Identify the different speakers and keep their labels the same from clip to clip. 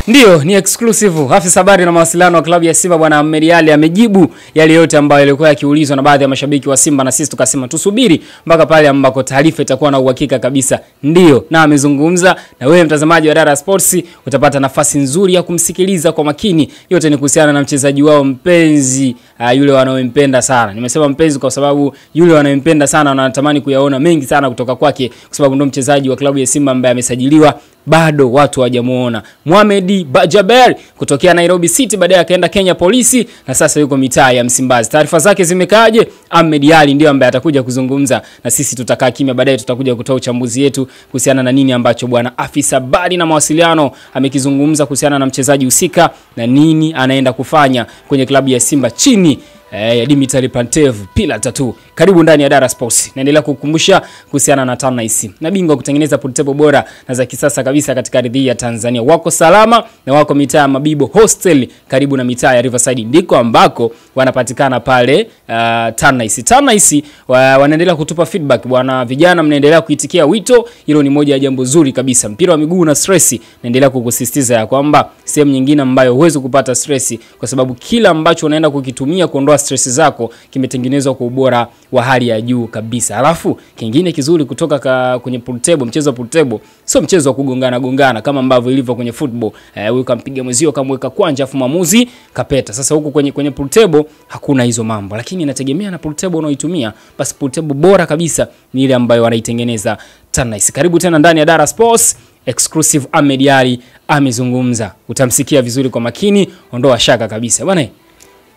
Speaker 1: Ndio, ni exclusive. Afisa habari na mawasiliano wa klabu ya Simba bwana Ahmed Ally amejibu yale yote ambayo yalikuwa yakiulizwa na baadhi ya mashabiki wa Simba, na sisi tukasema tusubiri mpaka pale ambako taarifa itakuwa na uhakika kabisa. Ndio, na amezungumza na wewe mtazamaji wa Dara Sports utapata nafasi nzuri ya kumsikiliza kwa makini. Yote ni kuhusiana na mchezaji wao mpenzi, yule wanaompenda sana. Nimesema mpenzi kwa sababu yule wanaompenda sana wanatamani kuyaona mengi sana kutoka kwake, kwa sababu ndio mchezaji wa klabu ya Simba ambaye amesajiliwa bado watu hawajamuona. Mohamed Bajaber kutokea Nairobi City, baadaye akaenda Kenya Police na sasa yuko mitaa ya Msimbazi. Taarifa zake zimekaaje? Ahmed Ally ndio ambaye atakuja kuzungumza na sisi, tutakaa kimya, baadaye tutakuja kutoa uchambuzi yetu kuhusiana na nini ambacho bwana afisa habari na mawasiliano amekizungumza kuhusiana na mchezaji husika na nini anaenda kufanya kwenye klabu ya Simba chini ya Dimitri Pantev pila tatu. Karibu ndani ya Dara Sports. Naendelea kukukumbusha kuhusiana na Tannice, na bingwa kutengeneza portable bora na za kisasa kabisa katika ardhi ya Tanzania. Wako salama na wako mitaa ya Mabibo Hostel karibu na mitaa ya Riverside, ndiko ambako wanapatikana pale Tannice wanaendelea kutupa feedback bwana, vijana mnaendelea kuitikia wito. Hilo ni moja ya jambo zuri kabisa. Mpira wa miguu na stress, naendelea kukusisitiza ya kwamba sehemu nyingine ambayo huwezi kupata stress, kwa sababu kila ambacho unaenda kukitumia kuondoa stress zako kimetengenezwa kwa ubora wa hali ya juu kabisa. Alafu kingine kizuri kutoka kwenye pool table, mchezo wa pool table sio mchezo wa kugongana kama ambavyo ilivyo kwenye football. Wewe ukampiga mwezio kamweka kwanja afu maamuzi kapeta. Sasa huko kwenye pool table hakuna hizo mambo, lakini inategemea na pool table unaoitumia. Basi pool table bora kabisa ni ile ambayo wanaitengeneza Tannice. Karibu tena ndani ya Dara Sports. Exclusive Ahmed Ally amezungumza, utamsikia vizuri kwa makini, ondoa shaka kabisa bwana.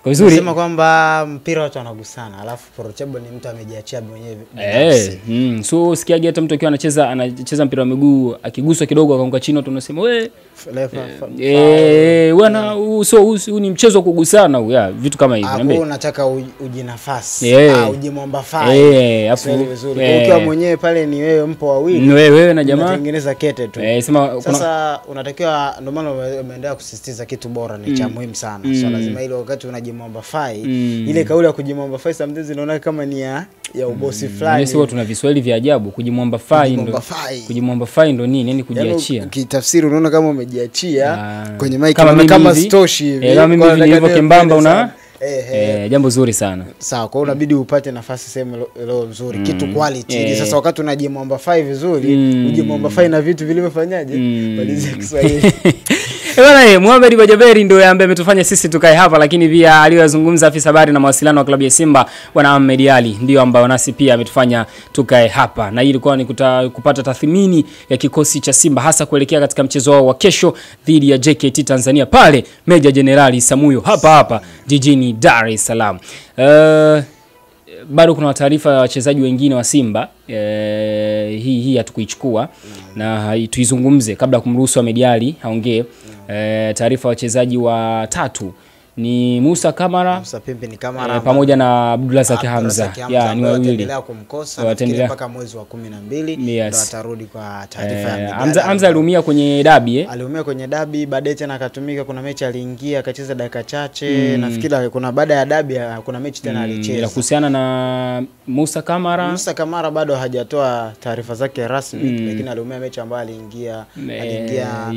Speaker 1: Kwa vizuri
Speaker 2: nasema kwamba mpira watu wanagusana, alafu portable ni mtu amejiachia mwenyewe.
Speaker 1: So sikiaje hata mtu akiwa anacheza mpira wa miguu akiguswa kidogo akaanguka chini, watu wanasema wana so ni mchezo wa kugusana huyo, vitu kama hivyo.
Speaker 2: Hapo unataka ujinafasi ujimwomba fai afu ukiwa mwenyewe pale ni wewe mpo wawili,
Speaker 1: wewe na jamaa
Speaker 2: unatengeneza kete tu. Sasa unatakiwa, ndio maana umeendelea kusisitiza kitu bora ni cha muhimu sana. So lazima ile wakati unajimwomba fai, ile kauli ya kujimwomba fai sometimes inaona kama ni ya ubosi fulani.
Speaker 1: Sisi watu tuna Kiswahili vya ajabu. Kujimwomba fai ndo nini? Yani kujiachia.
Speaker 2: Ukitafsiri unaona kama umejiachia kwenye mic kama stoshi hivi.
Speaker 1: Kama mimi nilivyo kembamba una jambo zuri sana.
Speaker 2: Sawa, kwa hiyo unabidi upate nafasi sehemu leo nzuri, kitu quality. Sasa wakati unajimwomba fai vizuri, ujimwomba fai na vitu vilivyofanyaje? Malizia Kiswahili.
Speaker 1: Bwana Mohamed Bajaber ndio ambaye ametufanya sisi tukae hapa, lakini pia aliyozungumza afisa habari na mawasiliano wa klabu ya Simba bwana Ahmed Ally ndio ambao nasi pia ametufanya tukae hapa, na hii ilikuwa ni kupata tathmini ya kikosi cha Simba hasa kuelekea katika mchezo wao wa kesho dhidi ya JKT Tanzania pale Meja Jenerali Samuyo hapa jijini Dar es Salaam. Bado kuna taarifa ya wachezaji wengine wa Simba, hii hatukuichukua na tuizungumze kabla kumruhusu Ahmed Ally aongee. Taarifa ya wachezaji wa tatu ni Musa Kamara, pamoja na Abdulrazak Hamza. Ni wawili
Speaker 2: wataendelea kumkosa mpaka mwezi wa 12 ndio atarudi kwa taarifa ya
Speaker 1: Hamza aliumia kwenye dabi
Speaker 2: aliumia kwenye dabi, baadaye tena akatumika, kuna mechi aliingia akacheza dakika chache. Nafikiri kuna baada ya dabi kuna mechi tena alicheza.
Speaker 1: Kuhusiana na Musa Kamara
Speaker 2: bado hajatoa taarifa zake rasmi, lakini aliumia mechi ambayo aliingia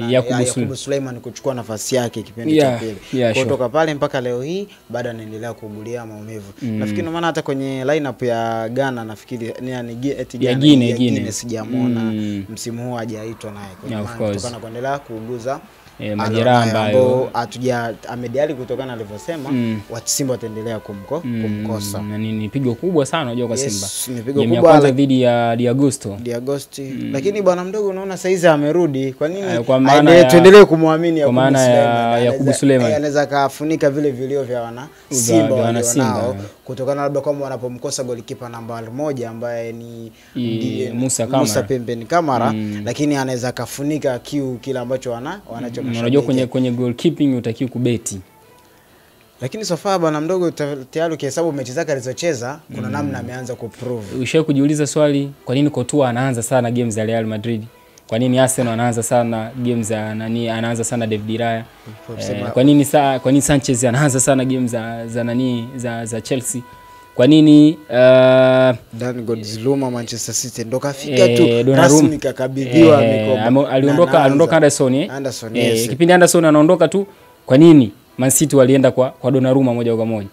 Speaker 2: Yakubu Suleiman kuchukua nafasi yake kipindi cha pili. Kutoka pale mpaka leo hii bado anaendelea kuugulia maumivu. Nafikiri maana hata kwenye lineup ya Ghana nafikiri ni Guinea sijamuona msimu huu hajaitwa naye, kwa kutokana kuendelea kuuguza
Speaker 1: majeraha ambayo
Speaker 2: Ahmed Ally kutokana alivyosema watu Simba wataendelea kumkosa.
Speaker 1: Ni pigo kubwa sana unajua kwa Simba.
Speaker 2: Ni pigo kubwa kwanza
Speaker 1: dhidi ya Diagosto.
Speaker 2: Lakini bwana mdogo unaona saizi amerudi. Kwa nini
Speaker 1: tuendelee
Speaker 2: kumwamini
Speaker 1: Yakubu Suleiman?
Speaker 2: Anaweza kafunika vile vilio vya wana Simba wanao, kutokana labda kama wanapomkosa golikipa namba 1 ambaye ni Musa Pembeni Kamara, lakini anaweza kafunika kile ambacho wanacho.
Speaker 1: Unajua kwenye goalkeeping utakiwa kubeti.
Speaker 2: Lakini sofa bwana mdogo tayari ukihesabu mechi zake alizocheza kuna namna ameanza kuprove.
Speaker 1: Ushawahi kujiuliza swali, kwa nini Courtois anaanza sana games za Real Madrid? Kwa nini Arsenal anaanza sana games za anaanza sana David Raya? Kwa nini Sanchez anaanza sana games za Chelsea? Kwa nini
Speaker 2: Dan Godziluma Manchester City ndo kafika tu rasmi kakabidhiwa mikoba.
Speaker 1: Aliondoka Anderson
Speaker 2: Anderson, yes.
Speaker 1: Kipindi Anderson anaondoka tu, kwa nini Man City walienda kwa Donnarumma moja kwa moja?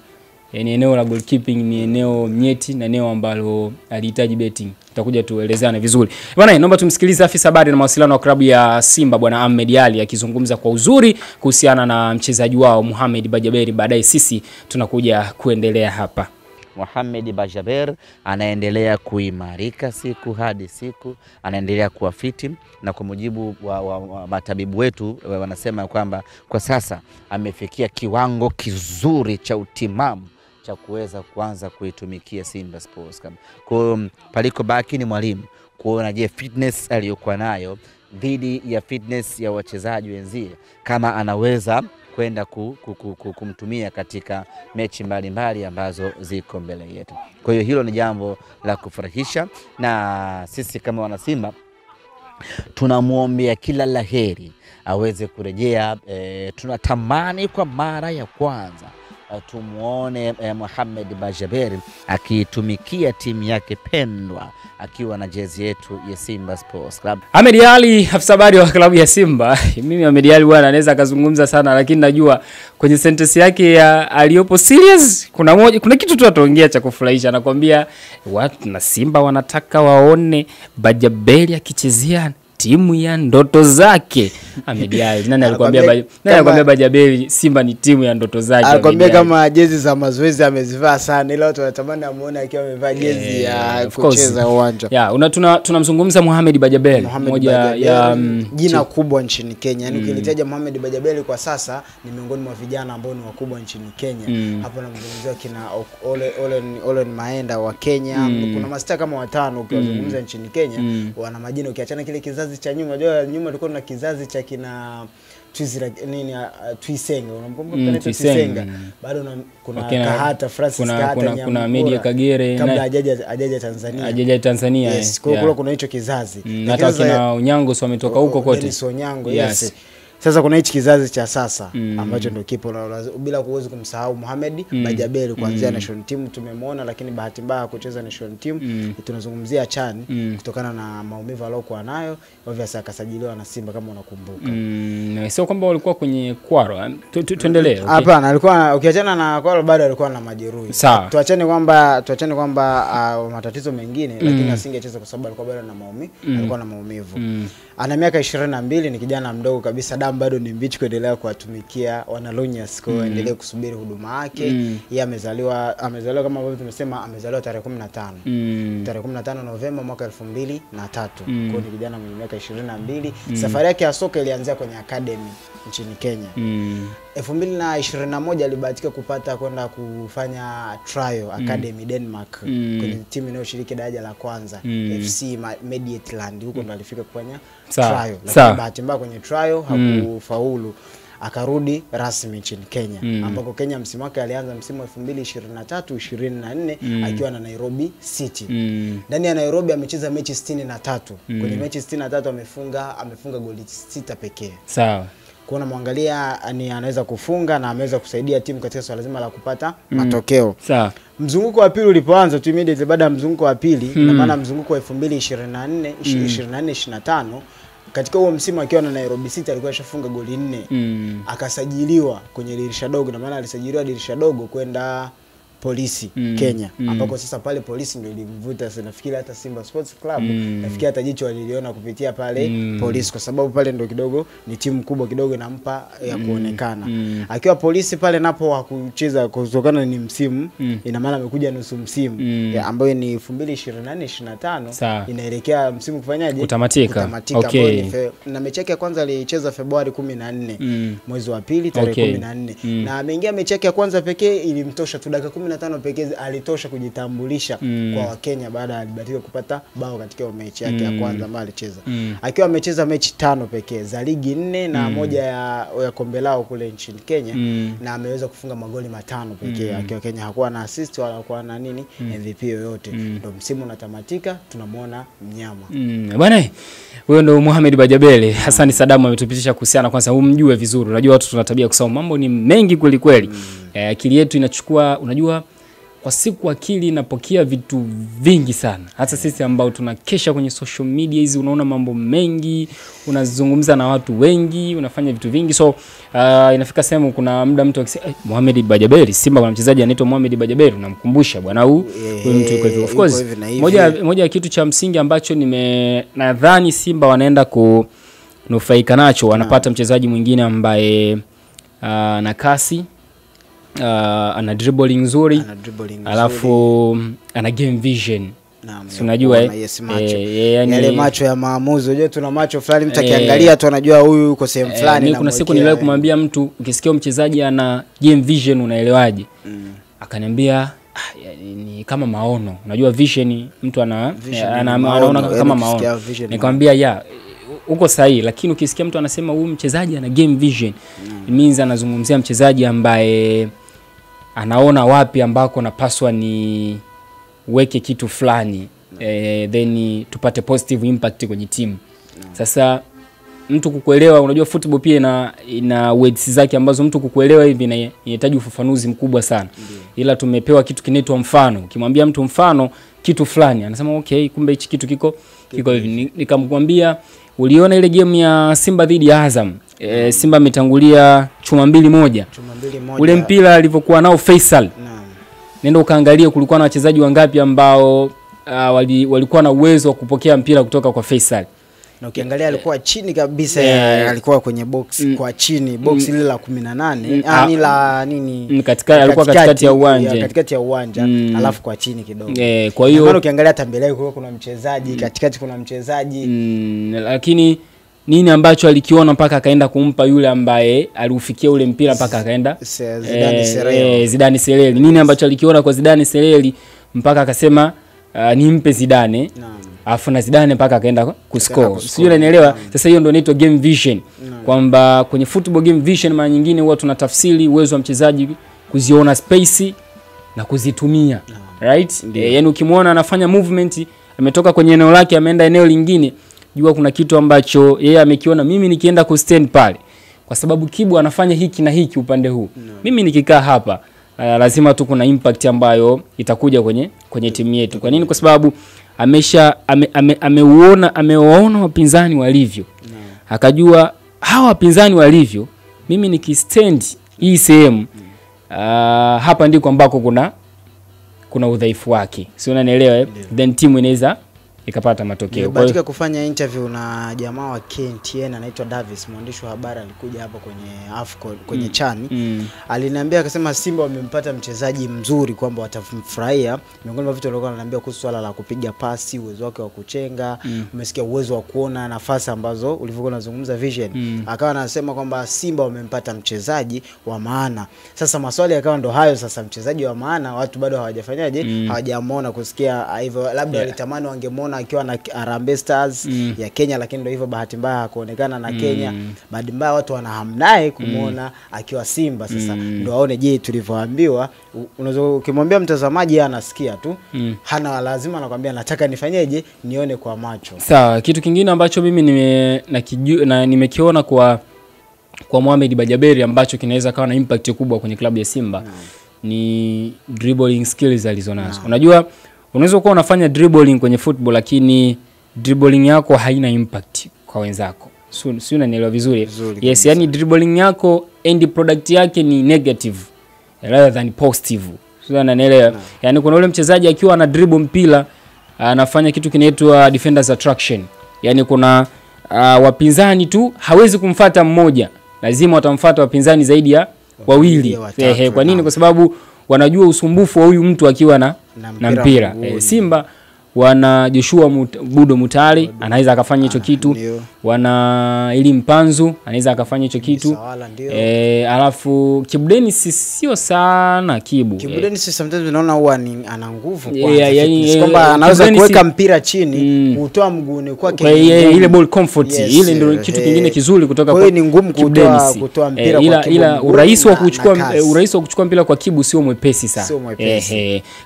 Speaker 1: Ni eneo la goalkeeping, ni eneo nyeti na eneo ambalo alihitaji betting. Tutakuja tuelezane vizuri. Bwana, naomba tumsikilize afisa habari na mawasiliano wa klabu ya Simba bwana Ahmed Ally akizungumza kwa uzuri kuhusiana na mchezaji wao Mohamed Bajaber. Baadaye sisi tunakuja kuendelea hapa.
Speaker 3: Mohamed Bajaber anaendelea kuimarika siku hadi siku, anaendelea kuwa fiti, na kwa mujibu wa matabibu wetu wanasema kwamba kwa sasa amefikia kiwango kizuri cha utimamu cha kuweza kuanza kuitumikia Simba Sports Club. Kwa paliko baki ni mwalimu kuona je fitness aliyokuwa nayo dhidi ya fitness ya wachezaji wenzie kama anaweza kwenda kumtumia katika mechi mbalimbali ambazo ziko mbele yetu. Kwa hiyo hilo ni jambo la kufurahisha, na sisi kama wana Simba tunamuombea kila laheri aweze kurejea. Tunatamani kwa mara ya kwanza tumuone Mohamed Bajaber akitumikia timu yake pendwa akiwa na jezi yetu ya Simba Sports Club.
Speaker 1: Ahmed Ally, afisa habari wa klabu ya Simba. Mimi Ahmed Ally bwana anaweza akazungumza sana, lakini najua kwenye sentence yake ya aliyopo serious kuna kitu tu ataongea cha kufurahisha. Anakuambia watu na Simba wanataka waone Bajaber akichezea timu ya ndoto zake. Ahmed Ally, nani alikwambia Bajaber Simba ni timu ya ndoto zake?
Speaker 2: Alikwambia kama jezi za mazoezi amezivaa sana, ila watu wanatamani amuone akiwa amevaa jezi ya kucheza uwanja.
Speaker 1: Tunamzungumza Mohamed Bajaber,
Speaker 2: moja ya jina kubwa nchini Kenya. Yaani ukilitaja Mohamed Bajaber kwa sasa ni miongoni mwa vijana ambao ni wakubwa nchini Kenya. Hapo namzungumzia kina Ole Maenda wa Kenya. Kuna mastaa kama watano ukiwazungumza nchini Kenya wana majina. Ukiachana kile kizazi cha nyuma, unajua nyuma tulikuwa na kizazi cha kina Twisenga, unamkumbuka Twisenga? Bado kuna Kahata Francis Kahata,
Speaker 1: kuna Media Kagere
Speaker 2: kabla hajaja Tanzania. Yes, kwa hiyo kuna hicho kizazi.
Speaker 1: Hata kina Unyango sio ametoka huko kote.
Speaker 2: Dennis Onyango, yes. Sasa kuna hichi kizazi cha sasa ambacho ndio kipo bila kuweza kumsahau Mohamed Bajaber kuanzia national team tumemwona, lakini bahati mbaya kucheza national team. Tunazungumzia Chan kutokana na maumivu aliyokuwa nayo, obviously akasajiliwa na Simba kama unakumbuka.
Speaker 1: Sio kwamba walikuwa kwenye kwaro. Tuendelee.
Speaker 2: Hapana, alikuwa ukiachana na kwaro bado alikuwa na majeruhi. Tuachane kwamba matatizo mengine, lakini asingecheza kwa sababu alikuwa bado na maumivu, alikuwa na maumivu. Ana miaka 22, ni kijana mdogo kabisa, damu bado ni mbichi kuendelea kuwatumikia Wanalonyas, kwa endelee kusubiri huduma yake. Yeye amezaliwa kama ambavyo tumesema, amezaliwa tarehe 15. Tarehe 15 Novemba mwaka 2003. Kwa ni kijana mwenye miaka 22. Safari yake ya soka ilianzia kwenye academy nchini Kenya. 2021 alibahatika kupata kwenda kufanya trial academy Denmark kwenye timu inayoshiriki daraja la kwanza FC Midtjylland. Huko ndo alifika kufanya trial, lakini bahati mbaya kwenye trial hakufaulu. Akarudi rasmi nchini Kenya, ambako Kenya msimu wake alianza msimu wa 2023-24 akiwa na Nairobi City. Ndani ya Nairobi amecheza mechi 63. Kwenye mechi 63 amefunga goli 6 pekee.
Speaker 1: Sawa.
Speaker 2: Kuna muangalia ni anaweza kufunga na ameweza kusaidia timu katika swala zima la kupata matokeo.
Speaker 1: Sawa.
Speaker 2: Mzunguko wa pili ulipoanza tu immediately baada ya mzunguko wa pili, na maana mzunguko wa 2024-25 katika huo msimu akiwa na Nairobi City alikuwa ashafunga goli 4. Akasajiliwa kwenye dirisha dogo, na maana alisajiliwa dirisha dogo kwenda Polisi Kenya, ambako sasa pale Polisi ndio ilimvuta. Nafikiri hata Simba Sports Club nafikiri hata jicho waliliona kupitia pale Polisi, kwa sababu pale ndio kidogo ni timu kubwa kidogo inampa ya kuonekana. Akiwa Polisi pale napo hakucheza kutokana ni msimu, ina maana amekuja nusu msimu ambayo ni 2024-25 inaelekea msimu kufanyaje kutamatika.
Speaker 1: Okay.
Speaker 2: Na mechi yake ya kwanza alicheza Februari 14 mwezi wa pili tarehe 14 na ameingia mechi yake ya kwanza pekee, ilimtosha tu dakika 15 pekee, alitosha kujitambulisha kwa Wakenya baada ya alibahatika kupata bao katika mechi yake ya kwanza ambayo alicheza. Akiwa amecheza mechi 5 pekee za ligi 4 na moja ya kombe lao kule nchini Kenya, na ameweza kufunga magoli 5 pekee. Akiwa Kenya hakuwa na assist wala hakuwa na MVP yoyote. Ndio msimu unatamatika, tunamuona mnyama.
Speaker 1: Bwana, huyo ndo Mohamed Bajaber. Hassan Sadamu ametupitisha kuhusiana, kwanza umjue vizuri. Unajua watu tuna tabia kusoma mambo ni mengi kweli kweli. Akili yetu inachukua, unajua kwa siku akili inapokea vitu vingi sana. Hata sisi ambao tunakesha kwenye social media hizi, unaona mambo mengi, unazungumza na watu wengi, unafanya vitu vingi. So inafika sehemu kuna muda mtu akisema Mohamed Bajaberi, Simba kuna mchezaji anaitwa Mohamed Bajaberi, unamkumbusha bwana huyu mtu yuko hivyo. Of course moja ya kitu cha msingi ambacho nadhani Simba wanaenda kunufaika nacho, wanapata mchezaji mwingine ambaye na kasi, ana dribbling nzuri, alafu ana game vision. Si unajua
Speaker 2: yale macho ya maamuzi. Unajua tuna macho fulani mtu akiangalia tu anajua huyu yuko sehemu fulani.
Speaker 1: Kuna siku niliwahi kumwambia mtu, ukisikia mchezaji ana game vision unaelewaje? Akaniambia ni kama maono. Unajua vision mtu anaona kama maono. Nikamwambia uko sahihi, lakini ukisikia mtu anasema huyu mchezaji ana game vision, it means anazungumzia mchezaji ambaye anaona wapi ambako napaswa ni weke kitu fulani, then tupate positive impact kwenye timu. Sasa mtu kukuelewa, unajua football pia ina words zake ambazo mtu kukuelewa hivi inahitaji ufafanuzi mkubwa sana. Ila tumepewa kitu kinaitwa mfano. Ukimwambia mtu mfano kitu fulani, anasema okay, kumbe hichi kitu kiko hivi. Nikamwambia uliona ile game ya Simba dhidi ya Azam. Simba ametangulia chuma 2-1. Ule mpira alivyokuwa nao Faisal. Nenda ukaangalia kulikuwa na wachezaji wangapi ambao walikuwa na uwezo wa kupokea mpira kutoka kwa Faisal.
Speaker 2: Na ukiangalia alikuwa chini kabisa, alikuwa kwenye box kwa chini, box ile la 18, ni la nini?
Speaker 1: Alikuwa katikati ya uwanja.
Speaker 2: Katikati ya uwanja, alafu kwa chini kidogo.
Speaker 1: Kwa hiyo
Speaker 2: ukiangalia hata mbele yake kuna mchezaji, katikati kuna mchezaji.
Speaker 1: Lakini nini ambacho alikiona mpaka akaenda kumpa yule ambaye aliufikia ule mpira mpaka akaenda Zidane Sereli? Nini ambacho alikiona kwa Zidane Sereli mpaka akasema nimpe Zidane? Alafu na Zidane mpaka akaenda kuscore. Sio, unanielewa? Sasa hiyo ndio inaitwa game vision. Kwamba kwenye football game vision mara nyingine huwa tunatafsiri uwezo wa mchezaji kuziona space na kuzitumia. Right? Yaani ukimwona anafanya movement, ametoka kwenye eneo lake ameenda eneo lingine, jua kuna kitu ambacho yeye amekiona, mimi nikienda ku stand pale kwa sababu Kibu anafanya hiki na hiki upande huu. Mimi nikikaa hapa lazima tu kuna impact ambayo itakuja kwenye timu yetu. Kwa nini? Kwa sababu amewaona wapinzani walivyo. Akajua hawa wapinzani walivyo, mimi nikistand hii sehemu hapa ndiko ambako kuna udhaifu wake. Sio, unanielewa? Then timu inaweza ikapata matokeo.
Speaker 2: Nimebahatika kufanya interview na jamaa wa KNTN anaitwa Davis, mwandishi wa habari, alikuja hapa kwenye AFCON kwenye Chani. Aliniambia akasema Simba wamempata mchezaji mzuri kwamba watamfurahia. Miongoni mwa vitu alikuwa ananiambia kuhusu swala la kupiga pasi, uwezo wake wa kuchenga, umesikia uwezo wa kuona nafasi ambazo ulivyokuwa unazungumza vision. Akawa anasema kwamba Simba wamempata mchezaji wa maana. Sasa maswali yakawa ndo hayo, sasa mchezaji wa maana watu bado hawajafanyaje? Hawajamuona kusikia hivyo, labda walitamani wangemuona akiwa na Harambee Stars ya Kenya, lakini ndio hivyo bahati mbaya hakuonekana na Kenya. Bahati mbaya watu wanahamnaye kumuona akiwa Simba. Sasa ndio aone je tulivyoambiwa. Unaweza ukimwambia mtazamaji anasikia tu, hana lazima anakuambia nataka nifanyeje nione kwa macho.
Speaker 1: Sawa, kitu kingine ambacho mimi nimekiona kwa Mohamed Bajaberi ambacho kinaweza kawa na impact kubwa kwenye klabu ya Simba ni dribbling skills alizonazo. Unajua unaweza kuwa unafanya dribbling kwenye football lakini dribbling yako haina impact kwa wenzako. Sio, unanielewa vizuri? Yes, yani dribbling yako end product yake ni negative rather than positive. Sio, unanielewa? Yani kuna ule mchezaji akiwa ana dribble mpira anafanya kitu kinaitwa defenders attraction. Yani kuna wapinzani tu hawezi kumfuata mmoja, lazima watamfuata wapinzani zaidi ya wawili. Kwa nini? Kwa sababu wanajua usumbufu wa huyu mtu akiwa na mpira. Simba wana Joshua Budo Mutale anaweza akafanya hicho kitu. Wana ili Mpanzu anaweza akafanya hicho kitu. Alafu Kibu Denis sio sana Kibu.
Speaker 2: Kibu Denis sometimes unaona huwa ana nguvu kwamba anaweza kuweka mpira chini, kutoa mguuni kwake
Speaker 1: ile ball comfort. Ile ndio kitu kingine kizuri kutoka kwa
Speaker 2: ni ngumu kutoa mpira kwa Kibu.
Speaker 1: Ila urahisi wa kuchukua mpira kwa Kibu sio mwepesi sana.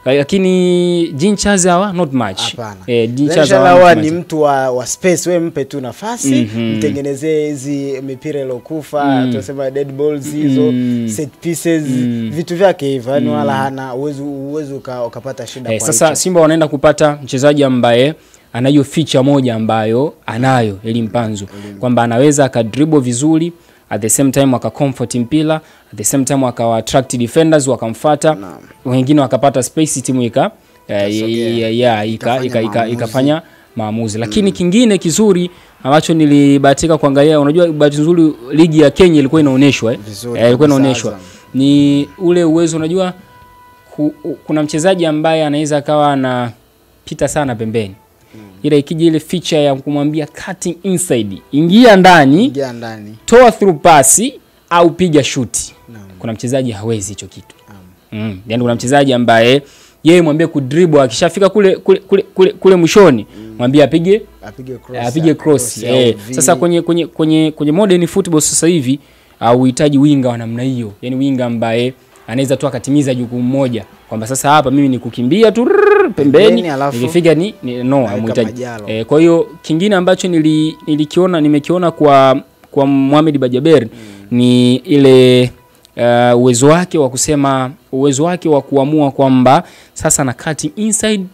Speaker 1: Lakini Jean Charles hawa not much. much.
Speaker 2: Inshallah ni mtu wa space, wewe mpe tu nafasi, mtengenezee hizi mipira ilokufa, tunasema dead balls hizo, set pieces, vitu vyake hivyo, yani wala hana uwezo ukapata shida kwa
Speaker 1: sasa hicho. Simba wanaenda kupata mchezaji ambaye anayo feature moja ambayo anayo Elie Mpanzu, kwamba anaweza akadribble vizuri, at the same time comfort mpira, at the same time attract defenders wakamfuata, wengine wakapata space, timu ikafanya maamuzi. Lakini kingine kizuri ambacho nilibahatika kuangalia, unajua bahati nzuri ligi ya Kenya ilikuwa inaonyeshwa ilikuwa inaonyeshwa ni ule uwezo, unajua kuna mchezaji ambaye anaweza akawa anapita sana pembeni, ila ikija ile feature ya kumwambia cutting inside, ingia ndani, toa through pass au piga shoot, kuna mchezaji hawezi hicho kitu. Yani kuna mchezaji ambaye yeye mwambie kudribble, akishafika kule mwishoni mwambie apige cross. Sasa kwenye modern football sasa hivi uhitaji winga wa namna hiyo, yani winga ambaye anaweza tu akatimiza jukumu moja, kwamba sasa hapa mimi ni kukimbia tu pembeni, nikifika ni amhitaji. Kwa hiyo kingine ambacho nimekiona kwa Mohamed Bajaber ni ile uwezo wake wa kusema, uwezo wake wa kuamua kwamba sasa na cutting inside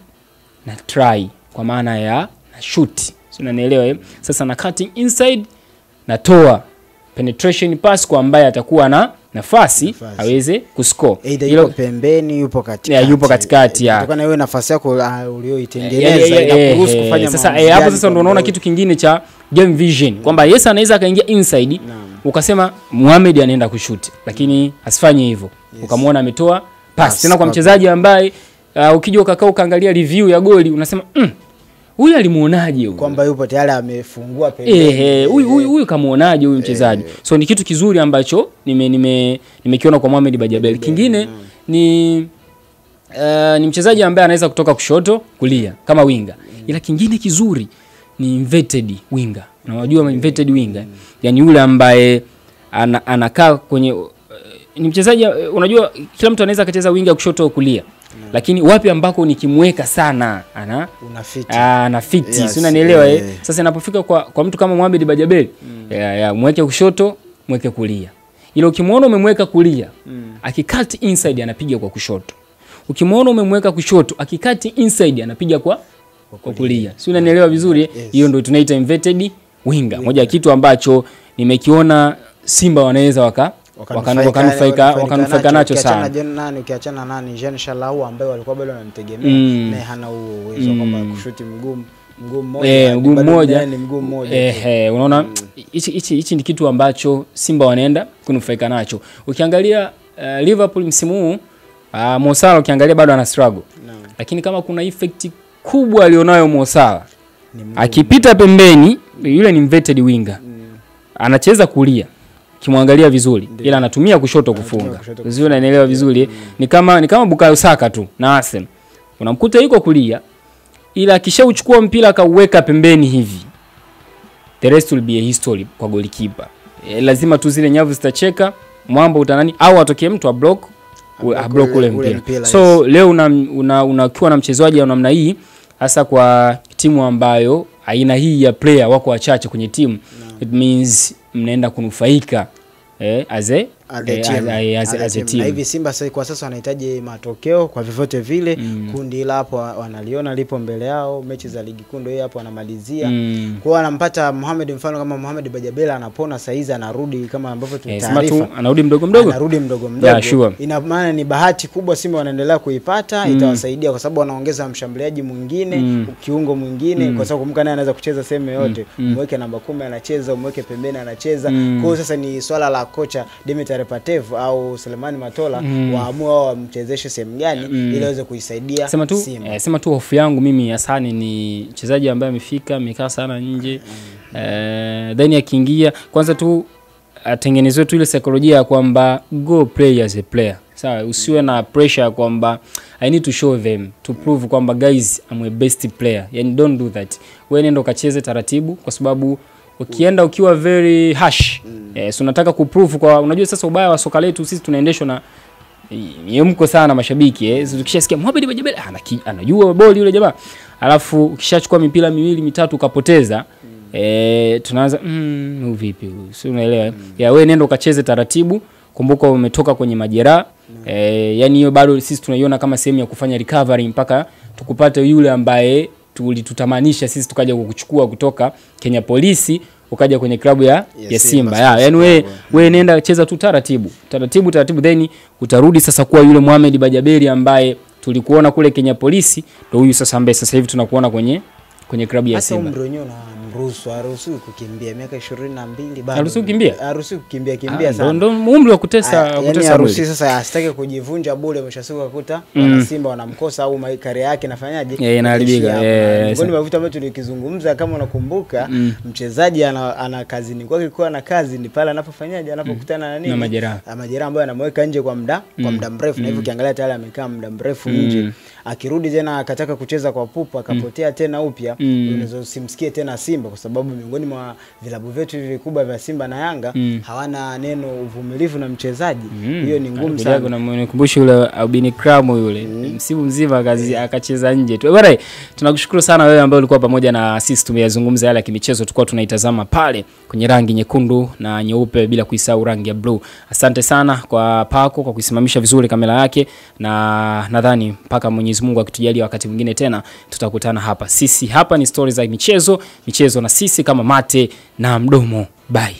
Speaker 1: na try, kwa maana ya na shoot, si unanielewa? Sasa na cutting inside na toa penetration pass kwa ambaye atakuwa na nafasi aweze kuscore.
Speaker 2: Hilo pembeni yupo katikati. Kutokana wewe nafasi yako ulioitengeneza inakuruhusu kufanya.
Speaker 1: Sasa hapo sasa ndio unaona kitu kingine cha game vision, kwamba yes anaweza akaingia inside, ukasema Mohamed anaenda kushoot, lakini asifanye hivyo. Ukamwona ametoa pass tena kwa mchezaji ambaye ukija ukakaa ukaangalia review ya goli unasema huyu alimuonaje huyu,
Speaker 2: kwamba yupo tayari amefungua pembeni.
Speaker 1: Huyu kamuonaje huyu mchezaji? So ni kitu kizuri ambacho nimekiona kwa Mohamed Bajaber. Kingine ni mchezaji ambaye anaweza kutoka kushoto kulia kama winga. Ila kingine kizuri ni inverted winger. Unajua inverted winger, yani yule ambaye anakaa kwenye ni mchezaji, unajua kila mtu anaweza kucheza winga kushoto au kulia. Lakini wapi ambako nikimweka sana anafiti. Si unanielewa? Sasa inapofika kwa mtu kama Mohamed Bajaber, mweke kushoto, mweke kulia. Ila ukimwona umemweka kulia, akikati inside anapiga kwa kushoto. Ukimwona umemweka kushoto, akikati inside anapiga kwa kulia. Si unanielewa vizuri? Hiyo ndio tunaita inverted winger. Moja ya kitu ambacho nimekiona Simba wanaweza wakanufaika nacho sana.
Speaker 2: Ukiachana nani Jean Shalau ambaye walikuwa bado wanamtegemea, na hana huo uwezo kwamba kushuti mguu mmoja ni mguu mmoja.
Speaker 1: Unaona hichi ni kitu ambacho Simba wanaenda kunufaika nacho. Ukiangalia Liverpool msimu huu, Mo Salah ukiangalia bado ana struggle. Lakini kama kuna effect kubwa alionayo Mo Salah, akipita pembeni, yule ni inverted winger. Anacheza kulia kimwangalia vizuri, ila anatumia kushoto kufunga. Sio, unaelewa vizuri? Ni kama Bukayo Saka tu na Arsenal. Unamkuta yuko kulia, ila akishauchukua mpira akauweka pembeni hivi, the rest will be a history kwa goalkeeper. Lazima tu zile nyavu zitacheka, mwamba utanani au atokee mtu a block ule mpira. So leo unakiwa na mchezaji wa namna hii, hasa kwa timu ambayo aina hii ya player wako wachache kwenye timu, it means mnaenda kunufaika as a team.
Speaker 2: Na hivi Simba kwa sasa wanahitaji matokeo kwa vyovyote vile. Kundi la hapo wanaliona lipo mbele yao, mechi za ligi kuu ndio hapo wanamalizia. Kwa anampata Mohamed, mfano kama Mohamed Bajaber anapona saizi, anarudi kama ambavyo tunataarifa,
Speaker 1: anarudi mdogo.
Speaker 2: Yeah, sure. Ina maana ni bahati kubwa Simba wanaendelea kuipata, itawasaidia kwa sababu wanaongeza mshambuliaji mwingine, kiungo mwingine, kwa sababu kumbuka naye anaweza kucheza sehemu yote. Mweke namba 10 anacheza, mweke pembeni anacheza. Kwa hiyo sasa ni swala la kocha Dimitar Patev au Selemani Matola waamua wamchezeshe sehemu gani ili aweze kuisaidia Simba.
Speaker 1: Sema tu hofu yangu mimi Hasani ni mchezaji ambaye amekaa sana nje. Then akiingia kwanza tu atengenezwe tu ile saikolojia ya kwamba go play as a player. Sawa, usiwe na pressure kwamba I need to show them to prove kwamba guys I'm a best player. Yani don't do that. Wewe nenda ukacheze taratibu, kwa sababu ukienda ukiwa very harsh, so unataka kuprove kwa, unajua sasa ubaya wa soka letu sisi tunaendeshwa na yemko sana mashabiki. Tukishasikia Mohamed Bajaber anajua boli yule jamaa, alafu ukishachukua mipira miwili mitatu ukapoteza, tunaanza vipi huyu, si unaelewa? Ya wewe nenda ukacheze taratibu, kumbuka umetoka kwenye majeraha. Yani hiyo bado sisi tunaiona kama sehemu ya kufanya recovery mpaka tukupate yule ambaye tulitutamanisha sisi tukaja kukuchukua kutoka Kenya Polisi ukaja kwenye klabu ya Simba. Yani wewe nenda cheza tu taratibu then utarudi sasa kuwa yule Mohamed Bajaberi ambaye tulikuona kule Kenya Polisi, ndio huyu sasa ambaye sasa hivi tunakuona kwenye klabu ya Simba.
Speaker 2: Hata umri wenyewe na haruhusiwi kukimbia miaka 22 bado.
Speaker 1: Haruhusiwi
Speaker 2: kukimbia sana.
Speaker 1: Ndio umri wa kutesa
Speaker 2: haruhusi sasa asitake kujivunja bure, mshasuka kukuta wana Simba wanamkosa au kari yake nafanyaje?
Speaker 1: Inaharibika.
Speaker 2: Ngoni mavuta ambayo tulikizungumza kama unakumbuka, mchezaji ana kazi ni kwake, kwa na kazi ni pale anapofanyaje, anapokutana na nini?
Speaker 1: Majeraha
Speaker 2: ambayo anamweka nje kwa muda mrefu, na hivyo kiangalia tayari amekaa muda mrefu nje. Akirudi tena akataka kucheza kwa pupa akapotea tena upya, unaweza simsikie tena Simba, kwa sababu miongoni mwa vilabu vyetu vikubwa vya Simba na Yanga hawana neno uvumilivu na mchezaji. Hiyo ni ngumu sana.
Speaker 1: Kuna mwenikumbusha yule Albini Kramo yule msimu mzima akacheza nje tu. Bwana, tunakushukuru sana wewe ambaye ulikuwa pamoja na sisi, tumeyazungumza yale ya kimichezo tulikuwa tunaitazama pale kwenye rangi nyekundu na nyeupe bila kuisahau rangi ya blue. Asante sana kwa Pako kwa kuisimamisha vizuri kamera yake, na nadhani mpaka Mwenyezi Mungu akitujalia wakati mwingine tena tutakutana hapa. Sisi hapa ni stories za michezo na sisi kama mate na mdomo. Bye.